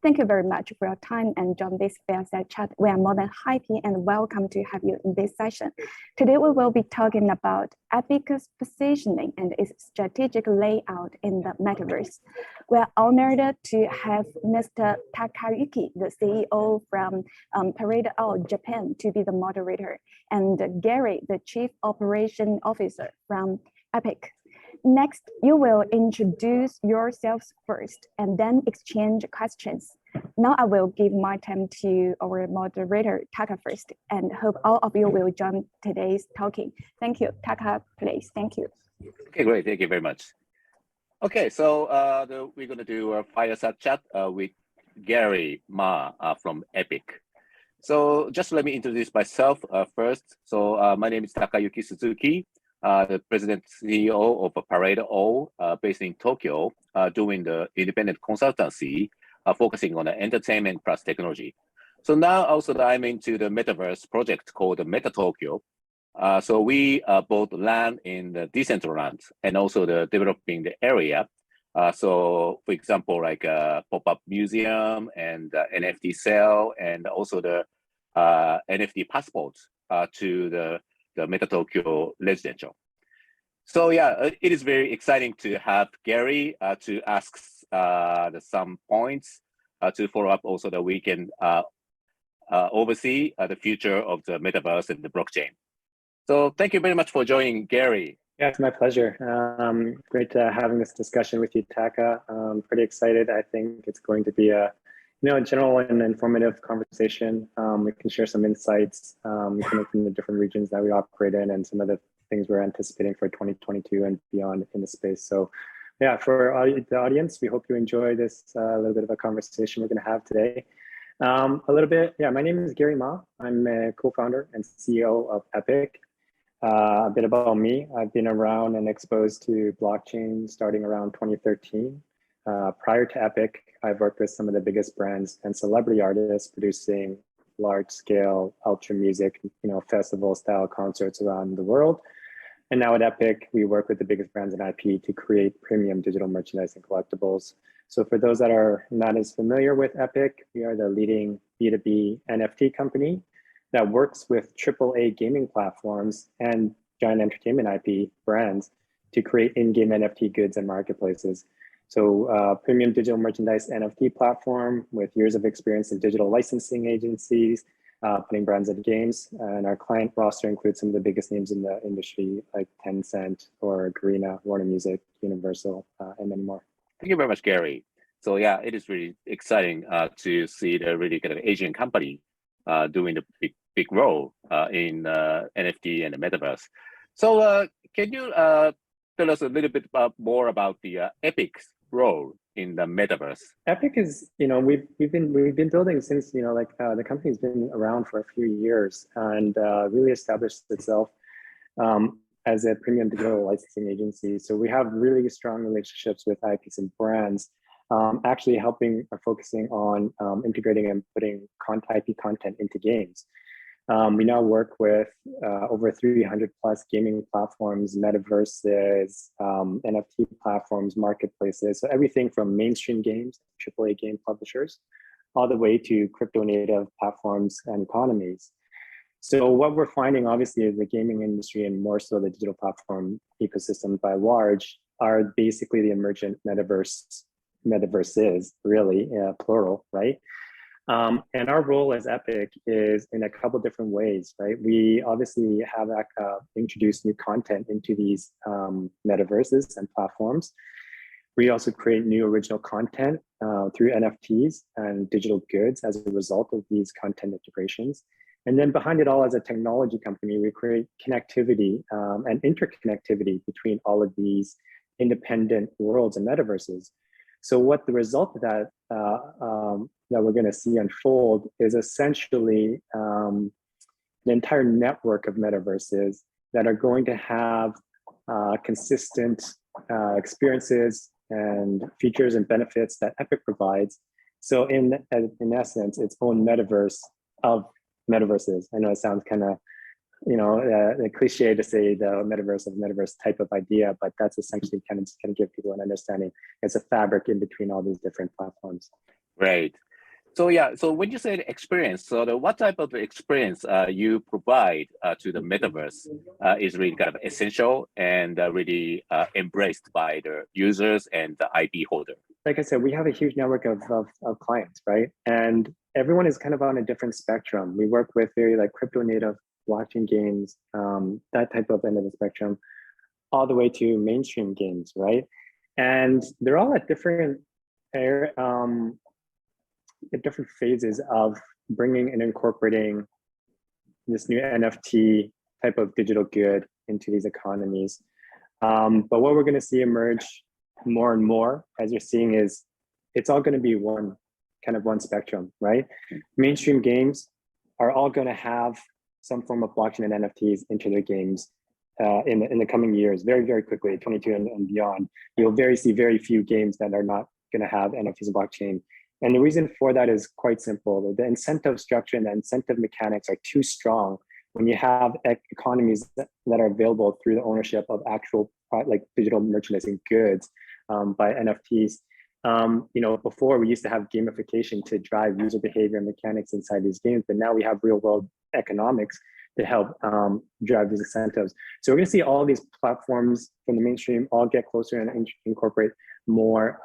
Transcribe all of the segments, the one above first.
Thank you very much for your time and join this Fireside chat. We are more than happy and welcome to have you in this session. Today, we will be talking about Epik's positioning and its strategic layout in the Metaverse. We are honored to have Mr. Takayuki, the CEO from Parade All Japan, to be the moderator, and Gary, the Chief Operation Officer from Epik. Next, you will introduce yourselves first and then exchange questions. Now I will give my time to our moderator, Taka, first, and hope all of you will join today's talking. Thank you. Taka, please. Thank you. Okay, great. Thank you very much. Okay, so we're going to do a fireside chat with Gary Ma from Epik. So just let me introduce myself first. So my name is Takayuki Suzuki, the President CEO of Parade All, based in Tokyo, doing the independent consultancy, focusing on the entertainment plus technology. So now also I'm into the Metaverse project called Meta Tokyo. So we both land in the Decentraland and also the developing the area. So for example, like a pop-up museum and NFT sale, and also the NFT passports to the Meta Tokyo residential. So yeah, it is very exciting to have Gary to ask some points to follow up also that we can oversee the future of the Metaverse and the blockchain. So thank you very much for joining, Gary. Yeah, it's my pleasure. Great having this discussion with you, Taka. I'm pretty excited. I think it's going to be a general and informative conversation. We can share some insights from the different regions that we operate in and some of the things we're anticipating for 2022 and beyond in the space. So yeah, for the audience, we hope you enjoy this little bit of a conversation we're going to have today. My name is Gary Ma. I'm a co-founder and CEO of Epik. A bit about me, I've been around and exposed to blockchain starting around 2013. Prior to Epik, I've worked with some of the biggest brands and celebrity artists producing large-scale ultra music, festival-style concerts around the world. And now at Epik, we work with the biggest brands in IP to create premium digital merchandise and collectibles. So for those that are not as familiar with Epik, we are the leading B2B NFT company that works with AAA gaming platforms and giant entertainment IP brands to create in-game NFT goods and marketplaces. So premium digital merchandise NFT platform with years of experience in digital licensing agencies, putting brands in games. And our client roster includes some of the biggest names in the industry like Tencent or Garena, Warner Music, Universal, and many more. Thank you very much, Gary. So yeah, it is really exciting to see the really kind of Asian company doing the big role in NFT and the Metaverse. So can you tell us a little bit more about the Epik's role in the Metaverse? Epik is, we've been building since, the company's been around for a few years and really established itself as a premium digital licensing agency. So we have really strong relationships with IPs and brands, actually helping or focusing on integrating and putting IP content into games. We now work with over 300 plus gaming platforms, metaverses, NFT platforms, marketplaces. So everything from mainstream games, AAA game publishers, all the way to crypto native platforms and economies. So what we're finding obviously is the gaming industry and more so the digital platform ecosystem by large are basically the emergent metaverses, really, plural, right? And our role as Epik is in a couple different ways, right? We obviously have introduced new content into these metaverses and platforms. We also create new original content through NFTs and digital goods as a result of these content integrations. And then behind it all, as a technology company, we create connectivity and interconnectivity between all of these independent worlds and metaverses. So what the result of that that we're going to see unfold is essentially the entire network of metaverses that are going to have consistent experiences and features and benefits that Epik provides. So in essence, its own metaverse of metaverses. I know it sounds kind of, a cliche to say the metaverse type of idea, but that's essentially kind of give people an understanding. It's a fabric in between all these different platforms. Right. So yeah, so when you say experience, so what type of experience you provide to the metaverse is really kind of essential and really embraced by the users and the IP holder. Like I said, we have a huge network of clients, right? And everyone is kind of on a different spectrum. We work with very like crypto native blockchain games, that type of end of the spectrum, all the way to mainstream games, right? And they're all at different phases of bringing and incorporating this new NFT type of digital good into these economies. But what we're going to see emerge more and more, as you're seeing, is it's all going to be one spectrum, right? Mainstream games are all going to have some form of blockchain and NFTs into their games in the coming years, very, very quickly, 22 and beyond. You'll see very few games that are not going to have NFTs and blockchain. And the reason for that is quite simple. The incentive structure and the incentive mechanics are too strong when you have economies that are available through the ownership of actual like digital merchandising goods by NFTs. Before we used to have gamification to drive user behavior and mechanics inside these games, but now we have real world economics to help drive these incentives. So we're going to see all these platforms from the mainstream all get closer and incorporate more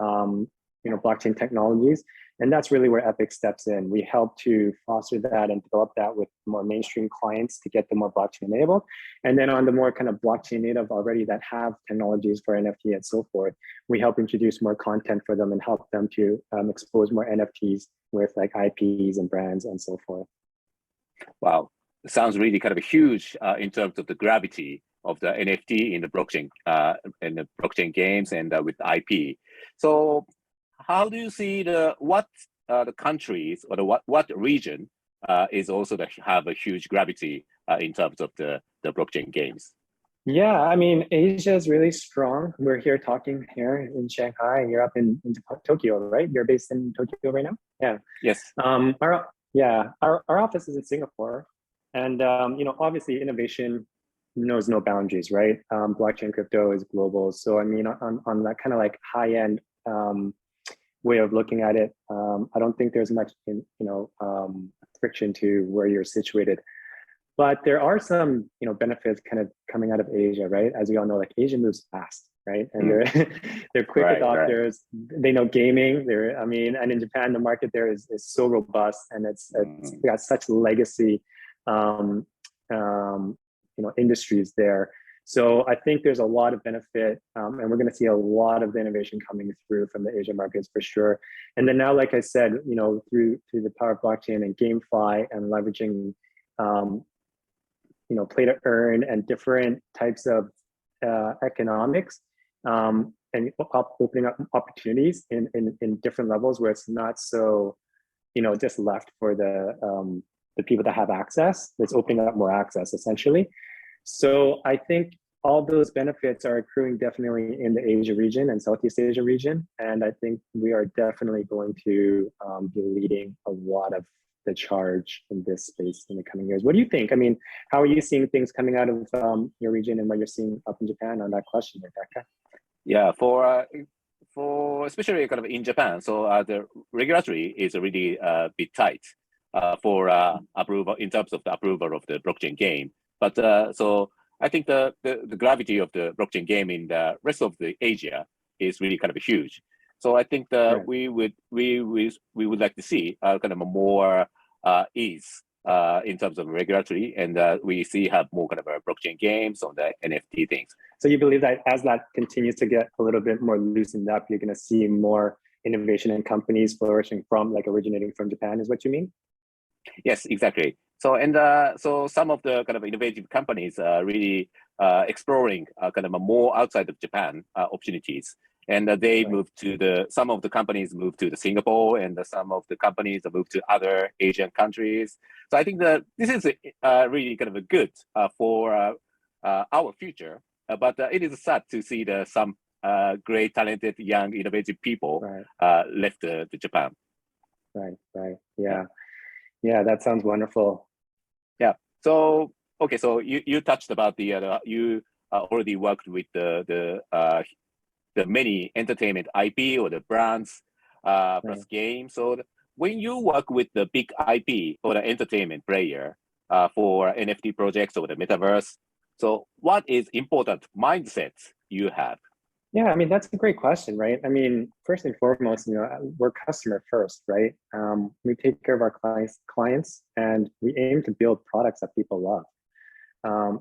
blockchain technologies. And that's really where Epik steps in. We help to foster that and develop that with more mainstream clients to get them more blockchain enabled. And then on the more kind of blockchain native already that have technologies for NFT and so forth, we help introduce more content for them and help them to expose more NFTs with like IPs and brands and so forth. Wow, it sounds really kind of huge in terms of the gravity of the NFT in the blockchain games and with IP. So how do you see the countries or what region is also have a huge gravity in terms of the blockchain games? Yeah, I mean, Asia is really strong. We're here talking here in Shanghai, and you're up in Tokyo, right? You're based in Tokyo right now? Yeah. Yes. Our office is in Singapore, and obviously innovation knows no boundaries, right? Blockchain crypto is global. So I mean, on that kind of like high end way of looking at it, I don't think there's much friction to where you're situated. But there are some benefits kind of coming out of Asia, right? As we all know, like Asia moves fast, right? And they're quick adopters. Right. They know gaming. And in Japan, the market there is so robust, and it's got such legacy industries there. So I think there's a lot of benefit, and we're going to see a lot of the innovation coming through from the Asian markets for sure. And then now, like I said, through the power of blockchain and GameFi and leveraging, play to earn and different types of economics, and opening up opportunities in different levels where it's not so, just left for the people that have access. It's opening up more access essentially. So I think all those benefits are accruing definitely in the Asia region and Southeast Asia region. And I think we are definitely going to be leading a lot of the charge in this space in the coming years. What do you think? I mean, how are you seeing things coming out of your region and what you're seeing up in Japan on that question, Rebecca? Yeah, for especially kind of in Japan, so the regulatory is really a bit tight for approval in terms of the approval of the blockchain game. But so I think the gravity of the blockchain game in the rest of the Asia is really kind of huge. So I think we would like to see kind of a more ease in terms of regulatory, and we have more kind of blockchain games on the NFT things. So you believe that as that continues to get a little bit more loosened up, you're going to see more innovation and companies flourishing from originating from Japan, is what you mean? Yes, exactly. So so some of the kind of innovative companies are really exploring kind of more outside of Japan opportunities, and they move to some of the companies move to the Singapore, and some of the companies move to other Asian countries. So I think that this is really kind of a good for our future, but it is sad to see some great, talented, young, innovative people left Japan. Right. Yeah, that sounds wonderful. Yeah. So okay, so you touched about you already worked with the many entertainment IP or the brands. plus game. So when you work with the big IP or the entertainment player for NFT projects or the metaverse, so what is important mindsets you have? Yeah, I mean, that's a great question, right? I mean, first and foremost, we're customer first, right? We take care of our clients, and we aim to build products that people love.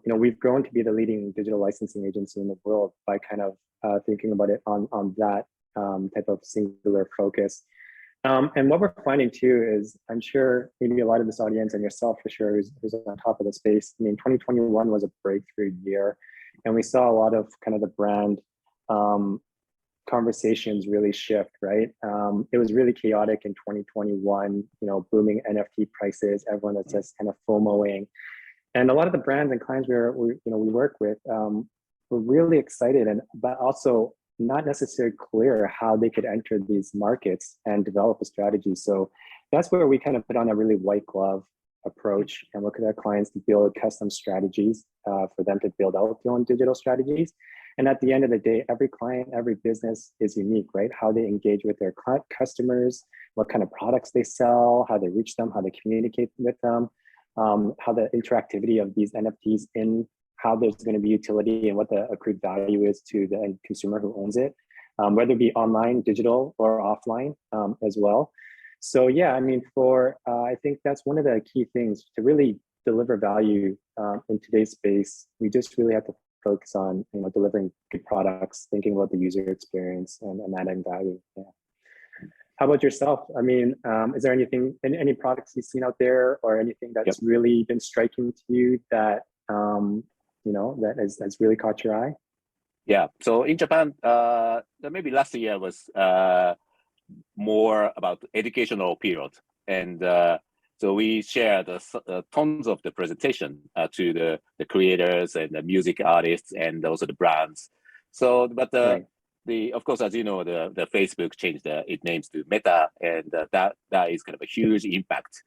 We've grown to be the leading digital licensing agency in the world by kind of thinking about it on that type of singular focus. And what we're finding too is, I'm sure maybe a lot of this audience and yourself for sure who's on top of the space. I mean, 2021 was a breakthrough year, and we saw a lot of kind of the brand conversations really shift, right? It was really chaotic in 2021, booming NFT prices, everyone that's just kind of FOMOing. And a lot of the brands and clients we work with were really excited, but also not necessarily clear how they could enter these markets and develop a strategy. So that's where we kind of put on a really white glove approach and work with our clients to build custom strategies for them to build out their own digital strategies. And at the end of the day, every client, every business is unique, right? How they engage with their customers, what kind of products they sell, how they reach them, how they communicate with them, how the interactivity of these NFTs in how there's going to be utility and what the accrued value is to the end consumer who owns it, whether it be online, digital, or offline as well. So yeah, I mean, I think that's one of the key things to really deliver value in today's space. We just really have to focus on delivering good products, thinking about the user experience and adding value. Yeah. How about yourself? I mean, is there any products you've seen out there or anything that's really been striking to you that that's really caught your eye? Yeah. So in Japan, maybe last year was more about educational period, and so we shared tons of the presentation to the creators and the music artists and also the brands. So, but of course, as you know, the Facebook changed its names to Meta, and that is kind of a huge impact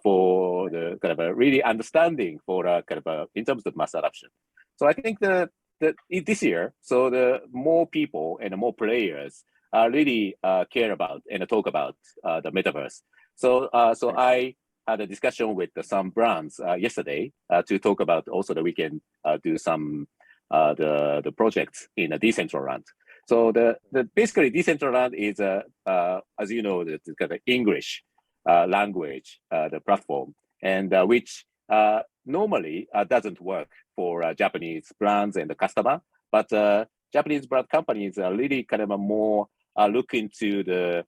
for the kind of a really understanding for kind of in terms of mass adoption. So I think that this year, so the more people and the more players really care about and talk about the metaverse. So I had a discussion with some brands yesterday to talk about also that we can do some the projects in a Decentraland. So the basically Decentraland is as you know, the kind of English language, the platform, and which normally doesn't work for Japanese brands and the customer, but Japanese brand companies are really kind of a more look into the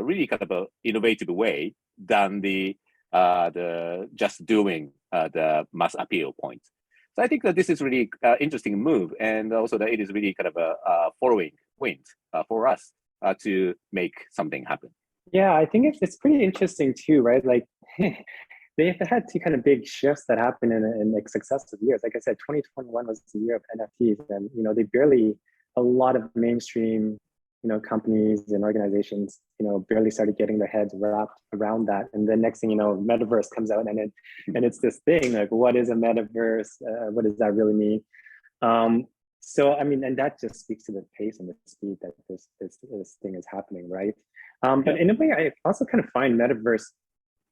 really kind of a innovative way than the just doing the mass appeal point. So I think that this is really interesting move, and also that it is really kind of a following wind for us to make something happen. Yeah, I think it's pretty interesting too, right? Like they've had two kind of big shifts that happened in like successive years. Like I said, 2021 was the year of NFTs, and they barely, a lot of mainstream companies and organizations barely started getting their heads wrapped around that. And then next thing you know, Metaverse comes out, and it's this thing like, what is a Metaverse? What does that really mean? So I mean, and that just speaks to the pace and the speed that this thing is happening, right? But in a way, I also kind of find Metaverse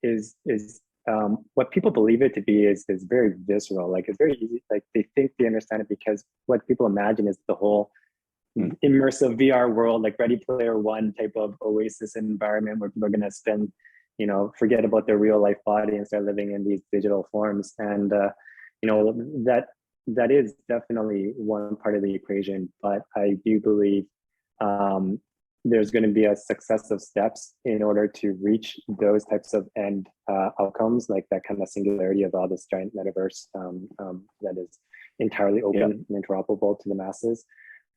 is what people believe it to be is very visceral. Like it's very easy. Like they think they understand it because what people imagine is the whole immersive VR world, like Ready Player One type of oasis environment where people are going to spend, forget about their real life body and start living in these digital forms. And that is definitely one part of the equation. But I do believe there's going to be a successive steps in order to reach those types of end outcomes, like that kind of singularity of all this giant metaverse that is entirely open and interoperable to the masses.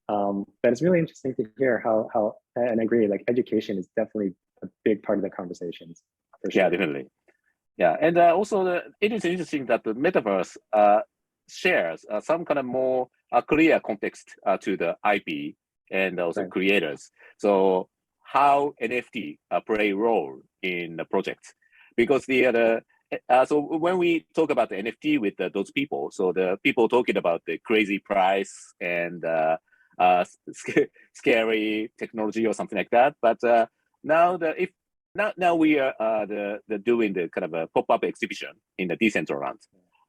But it's really interesting to hear how, and I agree, like education is definitely a big part of the conversations. For sure. Yeah, definitely. Yeah, and also it is interesting that the metaverse shares some kind of more clear context to the IP and also creators. So how NFT play a role in the project, because so when we talk about the NFT with those people, so the people talking about the crazy price and scary technology or something like that, but now we are doing the kind of a pop-up exhibition in the Decentraland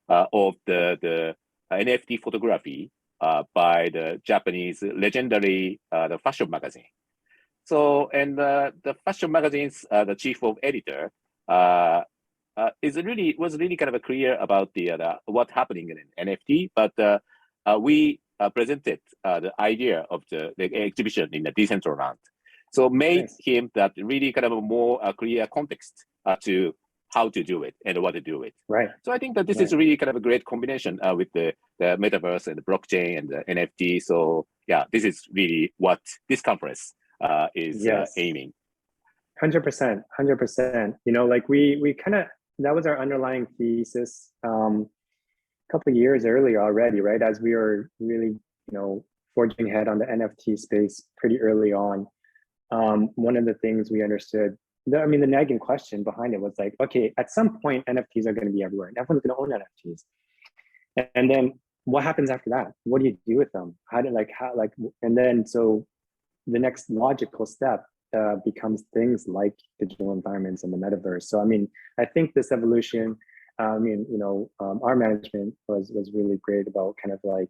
of the NFT photography by the Japanese legendary the fashion magazine. So, and the fashion magazine's the chief of editor was really kind of clear about the what's happening in NFT, but we presented the idea of the exhibition in the Decentraland. So made him that really kind of a more clear context to how to do it and what to do it. Right. So I think that this is really kind of a great combination with the metaverse and the blockchain and the NFT. So yeah, this is really what this conference is aiming. 100%, 100%. You know, like we kind of, that was our underlying thesis a couple of years earlier already, right? As we were really, you know, forging ahead on the NFT space pretty early on. One of the things we understood, the nagging question behind it was like, okay, at some point NFTs are going to be everywhere and everyone's going to own NFTs. And then what happens after that? What do you do with them? And then so the next logical step becomes things like digital environments and the metaverse. So, I mean, I think this evolution, our management was really great about kind of like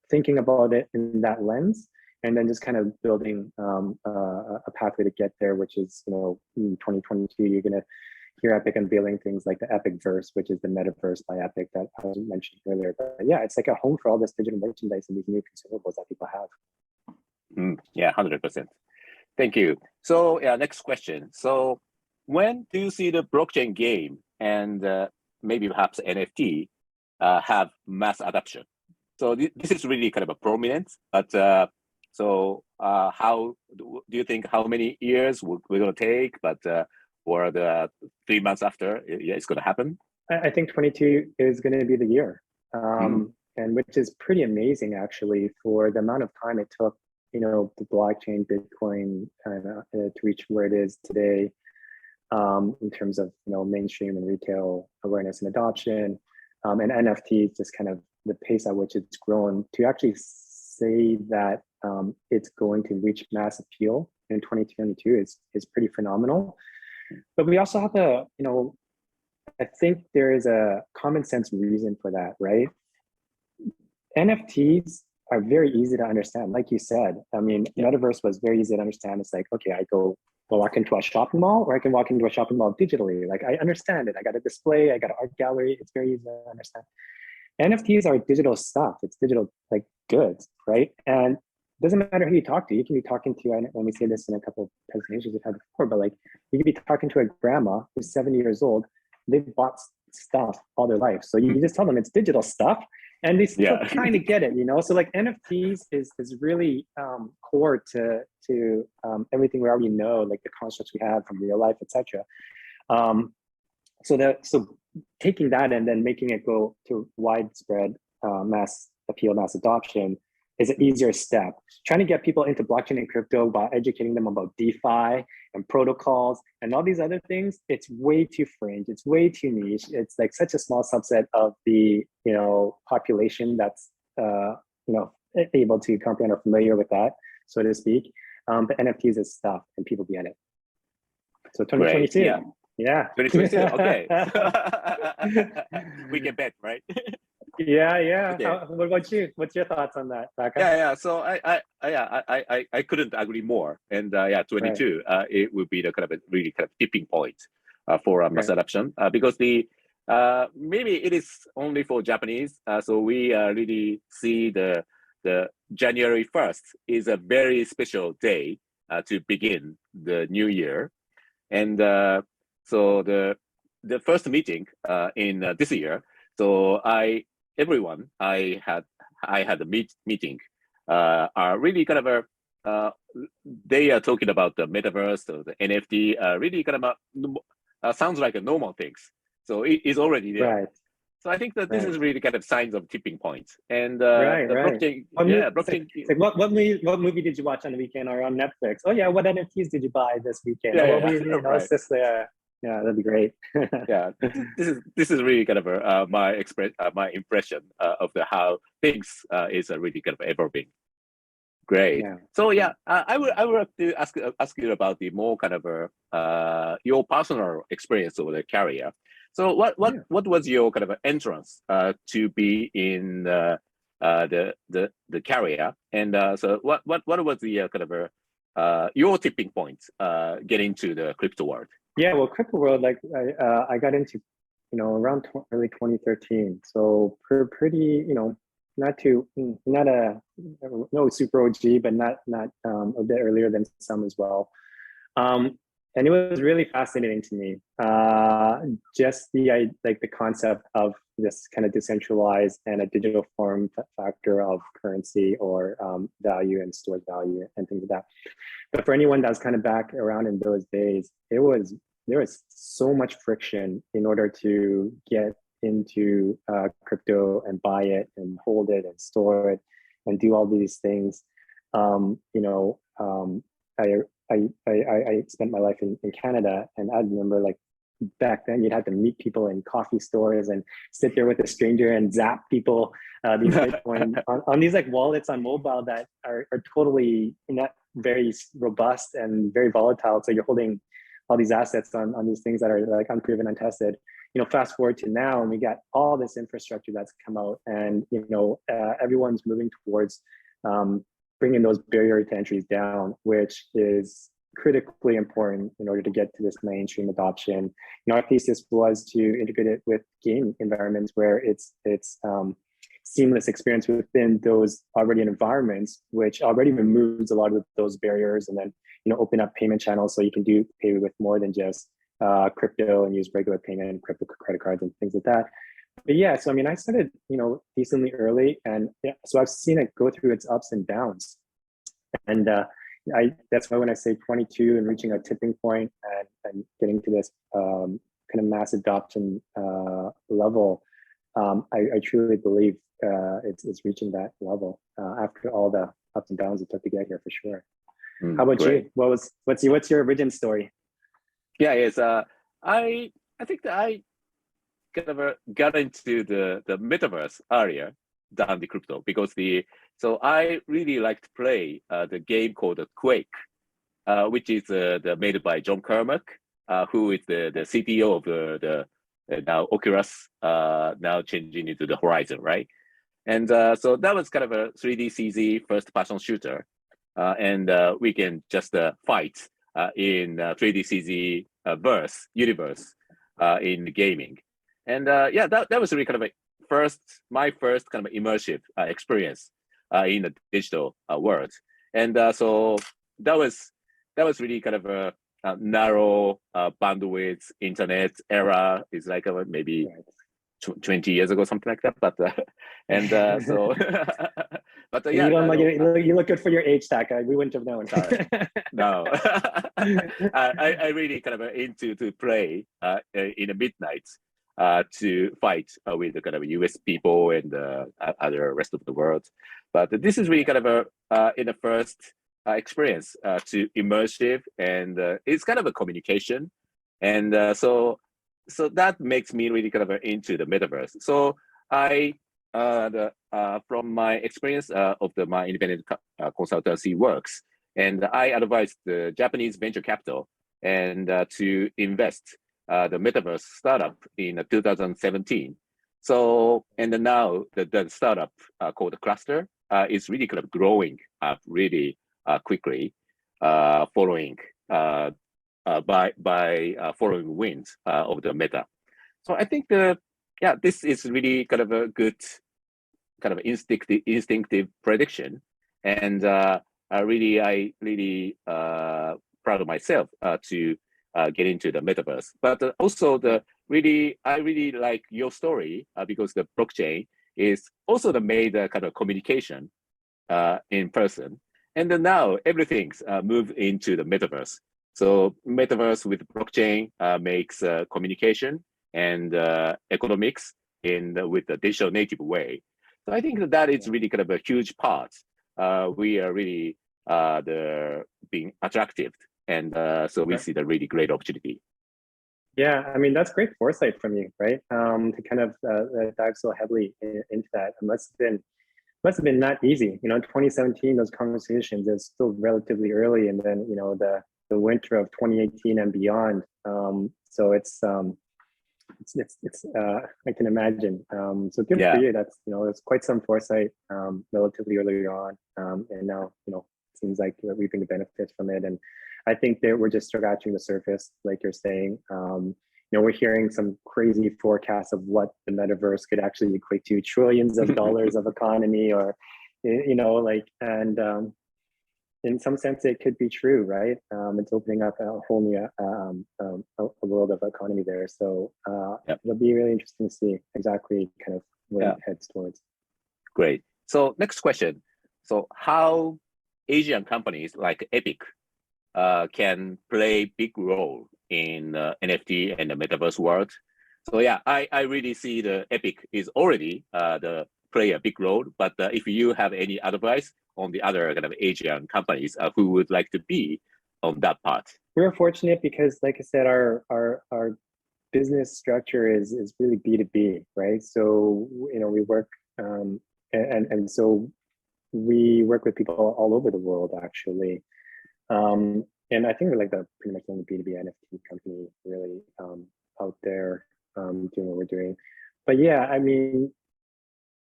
thinking about it in that lens, and then just kind of building a pathway to get there, which is, you know, in 2022, you're going to hear Epik unveiling things like the Epikverse, which is the metaverse by Epik that I was mentioned earlier. But yeah, it's like a home for all this digital merchandise and these new consumables that people have. Yeah, 100%. Thank you. So yeah, next question. So when do you see the blockchain game and maybe perhaps NFT have mass adoption? So this is really kind of a prominent, but so how do you think how many years we're going to take, but or the 3 months after it's going to happen? I think 22 is going to be the year, and which is pretty amazing actually for the amount of time it took, you know, the blockchain, Bitcoin to reach where it is today in terms of, you know, mainstream and retail awareness and adoption, and NFTs, just kind of the pace at which it's grown to actually say that it's going to reach mass appeal in 2022 is pretty phenomenal. But we also have to, you know, I think there is a common sense reason for that, right? NFTs are very easy to understand. Like you said, I mean, Metaverse was very easy to understand. It's like, okay, I walk into a shopping mall, or I can walk into a shopping mall digitally. Like, I understand it. I got a display, I got an art gallery. It's very easy to understand. NFTs are digital stuff. It's digital like goods, right? And it doesn't matter who you talk to. You can be talking to, and we say this in a couple of presentations we've had before, but like you can be talking to a grandma who's 70 years old. They've bought stuff all their life. So you just tell them it's digital stuff, and they still kind of get it, you know? So like NFTs is really core to everything we already know, like the constructs we have from real life, etc. So taking that and then making it go to widespread mass appeal, mass adoption is an easier step. Trying to get people into blockchain and crypto by educating them about DeFi and protocols and all these other things, it's way too fringe. It's way too niche. It's like such a small subset of the, you know, population that's, you know, able to comprehend or familiar with that, so to speak. But NFTs is stuff and people get it. So 2022. Great, yeah. 2022. Okay. We can bet, right? Yeah. Okay. What about you? What's your thoughts on that, Taka? Yeah. So I couldn't agree more. And 22, it would be the kind of a really kind of tipping point for mass adoption because the maybe it is only for Japanese. So we really see the January 1st is a very special day to begin the new year, and so the first meeting in this year. So I had a meeting are really kind of they are talking about the metaverse or the NFT, really kind of sounds like a normal things. So it is already there. Right. So I think that this is really kind of signs of tipping points. And the blockchain, blockchain. It's like what movie did you watch on the weekend or on Netflix? Oh yeah, what NFTs did you buy this weekend? It's just yeah, that'd be great. Yeah, this is really kind of my impression of how things is really kind of evolving. Great. Yeah. So yeah, I would like to ask you about the more kind of your personal experience over the career. So what was your kind of entrance to be in the career, and so what was the kind of your tipping point getting to the crypto world? Yeah, well, crypto world, like I got into, around early 2013. So pretty, not no super OG, but not a bit earlier than some as well. And it was really fascinating to me. Just the concept of this kind of decentralized and a digital form factor of currency or value and stored value and things like that. But for anyone that's kind of back around in those days, there was so much friction in order to get into crypto and buy it and hold it and store it and do all these things. I spent my life in Canada, and I remember like back then you'd have to meet people in coffee stores and sit there with a stranger and zap people these Bitcoin on these like wallets on mobile that are totally not very robust and very volatile. So you're holding all these assets on these things that are like unproven, untested. Fast forward to now, and we got all this infrastructure that's come out, and everyone's moving towards bringing those barrier to entries down, which is critically important in order to get to this mainstream adoption. Our thesis was to integrate it with game environments where it's seamless experience within those already environments, which already removes a lot of those barriers, and then open up payment channels so you can pay with more than just crypto and use regular payment and crypto credit cards and things like that. But yeah, so I mean, I started decently early, and yeah, so I've seen it go through its ups and downs, and that's why when I say 22 and reaching a tipping point and getting to this kind of mass adoption level, I truly believe it's reaching that level after all the ups and downs it took to get here, for sure. How about Great. you? What's your origin story? Yeah, yes. I think that I kind of got into the metaverse earlier than the crypto, because so I really like to play the game called Quake, which is made by John Carmack, who is the CTO of the now Oculus, now changing into the Horizon, right? And so that was kind of a 3D CZ first-person shooter, and we can just fight in 3D CZ universe in gaming. And yeah, that was really kind of my first kind of immersive experience in the digital world. And so that was really kind of a narrow bandwidth internet era. It's like maybe 20 years ago, something like that. But and so, but yeah, you look good for your age, Taka. We wouldn't have known. Sorry. No, I really kind of into to play in the midnight to fight with the kind of US people and other rest of the world. But this is really kind of in the first experience to immersive, and it's kind of a communication, and so that makes me really kind of into the metaverse. So I from my experience of my independent consultancy works, and I advised the Japanese venture capital and to invest the metaverse startup in 2017. So, and now the startup called Cluster is really kind of growing up really quickly, following following winds of the meta. So I think this is really kind of a good kind of instinctive prediction, and I really proud of myself to get into the metaverse. But also I really like your story because the blockchain is also the made kind of communication in person, and then now everything's moved into the metaverse. So metaverse with blockchain makes communication and economics with the digital native way. So I think that is really kind of a huge part. We are really being attractive, and so we see the really great opportunity. Yeah, I mean, that's great foresight from you, right? To kind of dive so heavily into that. And that's been must have been not easy. You know, in 2017, those conversations is still relatively early, and then you know the winter of 2018 and beyond. So it's I can imagine. So good for you. That's, you know, it's quite some foresight relatively early on, and now, you know, it seems like we're reaping the benefits from it. And I think that we're just scratching the surface, like you're saying. You know, we're hearing some crazy forecasts of what the metaverse could actually equate to, trillions of dollars of economy, or, you know, like, and in some sense it could be true, right? It's opening up a whole new a world of economy there. So it'll be really interesting to see exactly kind of where it heads towards. Great. So next question. So how Asian companies like Epik can play big role in NFT and the metaverse world? So yeah, I really see the Epik is already play a big role, but if you have any advice on the other kind of Asian companies who would like to be on that part? We're fortunate because, like I said, our business structure is really B2B, right? So, you know, we work and so we work with people all over the world, actually. And I think we're like the pretty much the only B2B NFT company really out there doing what we're doing. But yeah, I mean,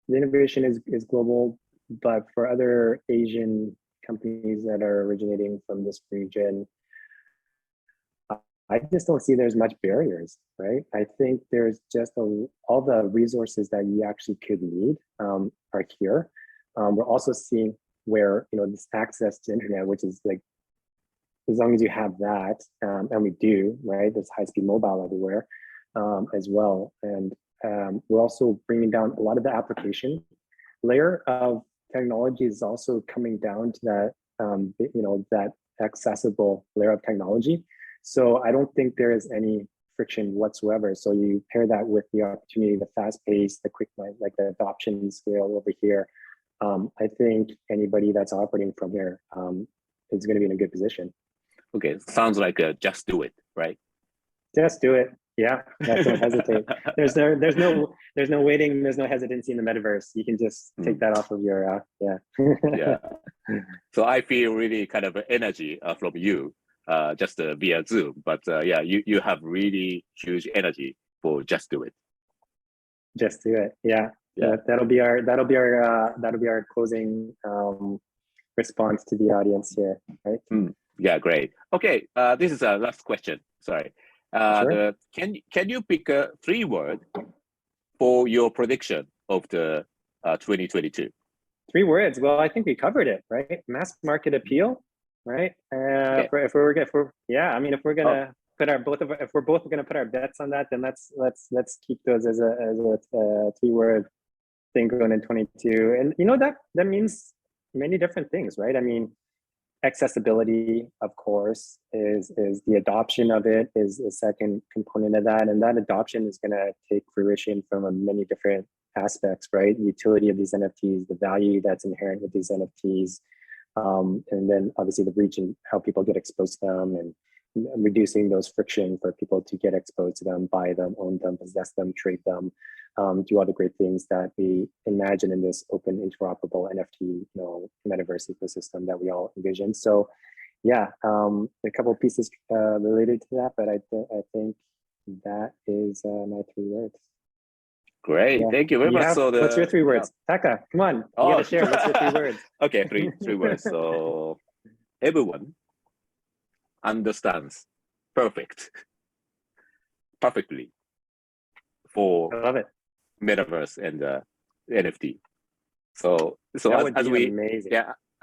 the innovation is global, but for other Asian companies that are originating from this region, I just don't see there's much barriers, right? I think there's just all the resources that you actually could need are here. We're also seeing where, you know, this access to internet, which is like, as long as you have that, and we do, right? There's high-speed mobile everywhere as well. And we're also bringing down a lot of the application layer of technology is also coming down to that, you know, that accessible layer of technology. So I don't think there is any friction whatsoever. So you pair that with the opportunity, the fast pace, the quick, like the adoption scale over here. I think anybody that's operating from here is going to be in a good position. Okay, sounds like just do it, right? Just do it. Yeah, don't hesitate. There's no waiting. There's no hesitancy in the metaverse. You can just take that off of your yeah. So I feel really kind of energy from you, just via Zoom. But yeah, you have really huge energy for just do it. Just do it. Yeah. That'll be our closing response to the audience here, right? Yeah, great. Okay, this is our last question. Sorry. Sure. Can you pick 3 words for your prediction of the 2022? 3 words. Well, I think we covered it, right? Mass market appeal, right? If we're gonna if we're both gonna put our bets on that, then let's keep those as a 3-word thing going in 22. And you know that means many different things, right? I mean, accessibility, of course, is the adoption of it is a second component of that, and that adoption is going to take fruition from many different aspects, right? Utility of these NFTs, the value that's inherent with these NFTs, and then obviously the reach and how people get exposed to them, and reducing those friction for people to get exposed to them, buy them, own them, possess them, trade them, do all the great things that we imagine in this open, interoperable NFT, you know, metaverse ecosystem that we all envision. So, yeah, a couple of pieces related to that, but I think that is my 3 words. Great, thank you very much. So what's your 3 words, Taka? Come on, you gotta share. What's your 3 words? Okay, three words. So everyone understands perfectly for I love it. metaverse and NFT. So as we amazing.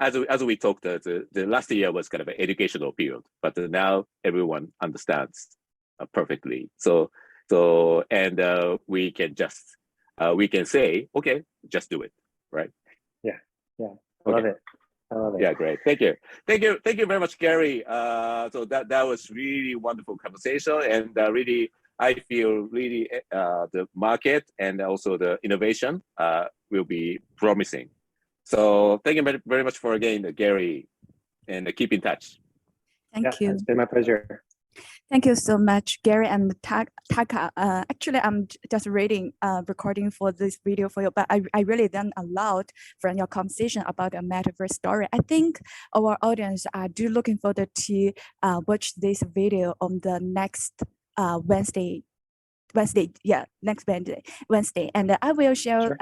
as we talked, the last year was kind of an educational period, but now everyone understands perfectly. So and we can just we can say, okay, just do it, right? Yeah, I love it. Yeah, great. Thank you very much, Gary. So that was really wonderful conversation, and really I feel really the market and also the innovation will be promising. So thank you very much for again, Gary, and keep in touch. Thank you. It's been my pleasure. Thank you so much, Gary and Taka. Actually, I'm just reading recording for this video for you, but I really learned a lot from your conversation about the Metaverse story. I think our audience are do looking forward to watch this video on the next Wednesday, next Wednesday. And I will share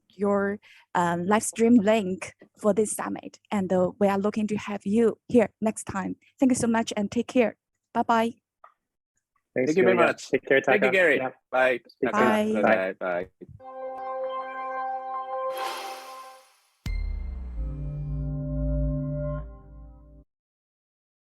your live stream link for this summit. And we are looking to have you here next time. Thank you so much and take care. Bye-bye. Thanks, Thank you very Julia. much. Take care, Taka. Thank you, Gary. Yeah. Bye. Bye. Bye. Bye.